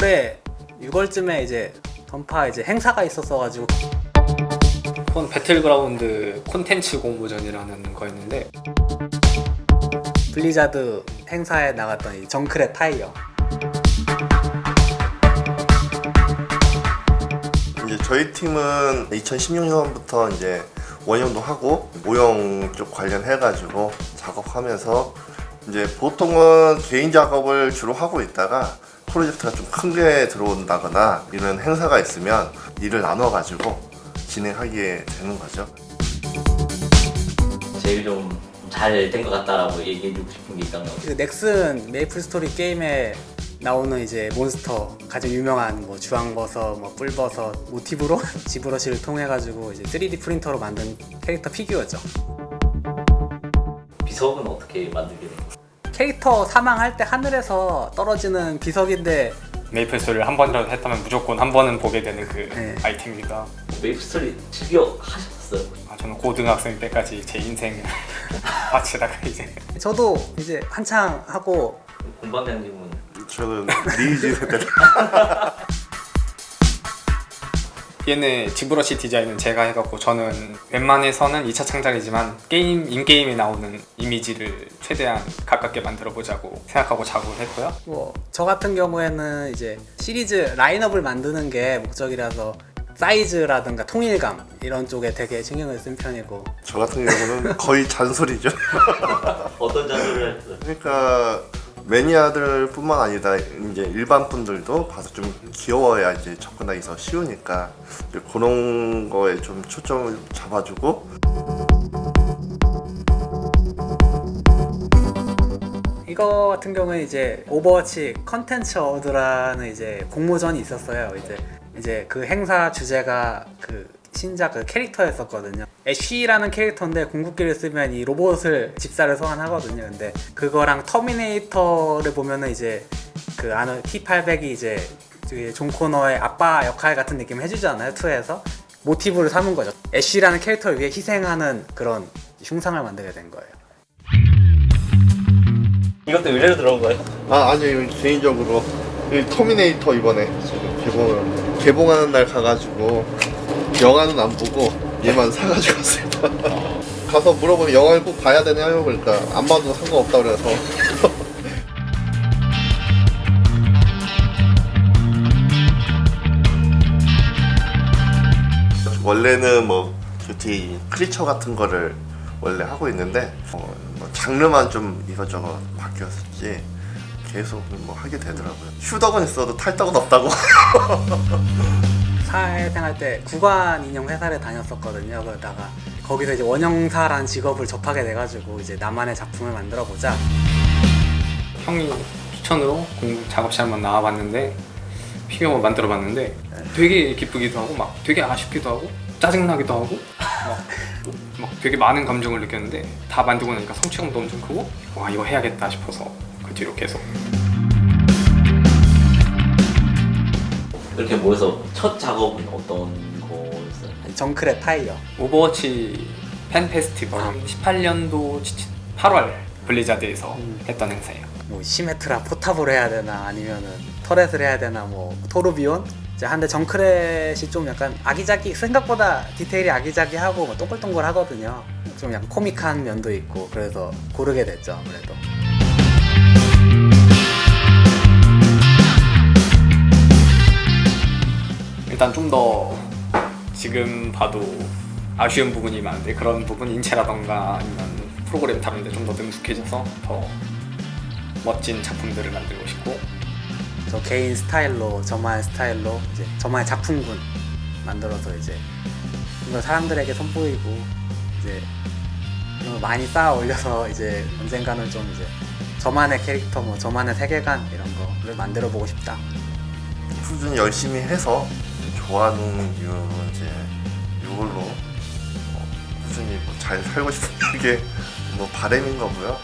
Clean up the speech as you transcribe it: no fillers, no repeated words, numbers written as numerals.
올해 6월쯤에 이제 던파 이제 행사가 있었어가지고 그건 배틀그라운드 콘텐츠 공모전이라는 거였는데 블리자드 행사에 나갔던 이 정크렛 타이어. 이제 저희 팀은 2016년부터 이제 원형도 하고 모형 쪽 관련해가지고 작업하면서 이제 보통은 개인 작업을 주로 하고 있다가 프로젝트가 좀 큰 게 들어온다거나 이런 행사가 있으면 일을 나눠가지고 진행하게 되는 거죠. 제일 좀 잘 된 것 같다라고 얘기해주고 싶은 게 있다면 그 넥슨 메이플 스토리 게임에 나오는 이제 몬스터 가장 유명한 뭐 주황버섯, 뭐 뿔버섯 모티브로 지브러시를 통해 가지고 이제 3D 프린터로 만든 캐릭터 피규어죠. 비석은 어떻게 만들게 된 거예요? 캐릭터 사망할 때 하늘에서 떨어지는 비석인데 메이플 스토리를 한 번이라도 했다면 무조건 한 번은 보게 되는 그 네. 아이템입니다. 메이플스토리 즐겨 하셨어요? 저는 고등학생 때까지 제 인생을 바치다가 이제 저도 이제 한창 하고 공방장님은 저는 리즈 세대. 얘네 지브러시 디자인은 제가 해갖고 저는 웬만해서는 2차 창작이지만 인게임에 나오는 이미지를 최대한 가깝게 만들어보자고 생각하고 작업을 했고요. 뭐 저 같은 경우에는 이제 시리즈 라인업을 만드는 게 목적이라서 사이즈라든가 통일감 이런 쪽에 되게 신경을 쓴 편이고 저 같은 경우는 거의 잔소리죠. 어떤 장르를 했어요? 그러니까 매니아들뿐만 아니라 이제 일반 분들도 봐서 좀 귀여워야 이제 접근하기 더 쉬우니까 이제 그런 거에 좀 초점을 잡아주고. 이거 같은 경우는 이제 오버워치 컨텐츠 어워드라는 이제 공모전이 있었어요. 이제 그 행사 주제가 그 신작 그 캐릭터였었거든요. 애쉬라는 캐릭터인데 궁극기를 쓰면 이 로봇을 집사를 소환하거든요. 근데 그거랑 터미네이터를 보면은 이제 그 아는 T800이 이제 존 코너의 아빠 역할 같은 느낌을 해주잖아요. 2에서 모티브를 삼은 거죠. 애쉬라는 캐릭터를 위해 희생하는 그런 흉상을 만들게 된 거예요. 이것도 의뢰로 들어온 거예요? 아니요, 개인적으로 이 터미네이터 이번에 지금 개봉하는 날 가가지고 영화는 안 보고 얘만 사가지고 왔습니다. 가서 물어보면 영화를 꼭 봐야 되냐요? 그러니까 안 봐도 상관없다 그래서. 원래는 뭐 뷰티 크리처 같은 거를 원래 하고 있는데 뭐 장르만 좀 이것저것 바뀌었지 계속 뭐 하게 되더라고요. 휴덕은 있어도 탈덕은 없다고. 사회생활 때 구관 인형 회사를 다녔었거든요. 그러다가 거기서 이제 원형사라는 직업을 접하게 돼가지고 이제 나만의 작품을 만들어 보자. 형이 추천으로 작업실 한번 나와봤는데 피규어 만들어봤는데 되게 기쁘기도 하고 막 되게 아쉽기도 하고 짜증나기도 하고 막 되게 많은 감정을 느꼈는데 다 만들고 나니까 성취감도 엄청 크고 와 이거 해야겠다 싶어서 그 뒤로 계속. 이렇게 모여서 첫 작업은 어떤 거였어요? 정크렛 타이어. 오버워치 팬 페스티벌 18년도 8월 블리자드에서 했던 행사예요. 뭐 시메트라 포탑으로 해야 되나 아니면은 터렛을 해야 되나 뭐 토르비온. 이제 한데 정크렛이 좀 약간 아기자기 생각보다 디테일이 아기자기하고 뭐 동글동글하거든요. 좀 약간 코믹한 면도 있고 그래서 고르게 됐죠 아무래도. 일단 좀 더 지금 봐도 아쉬운 부분이 많은데 그런 부분 인체라던가 아니면 프로그램 다루는데 좀 더 능숙해져서 더 멋진 작품들을 만들고 싶고 저 개인 스타일로 저만의 스타일로 이제 저만의 작품군 만들어서 이제 이걸 사람들에게 선보이고 이제 이런 거 많이 쌓아 올려서 이제 언젠가는 좀 이제 저만의 캐릭터 뭐 저만의 세계관 이런 거를 만들어 보고 싶다. 꾸준히 열심히 해서 좋아하는 이제 이걸로 꾸준히 뭐 잘 살고 싶은 게 뭐 바람인 거고요.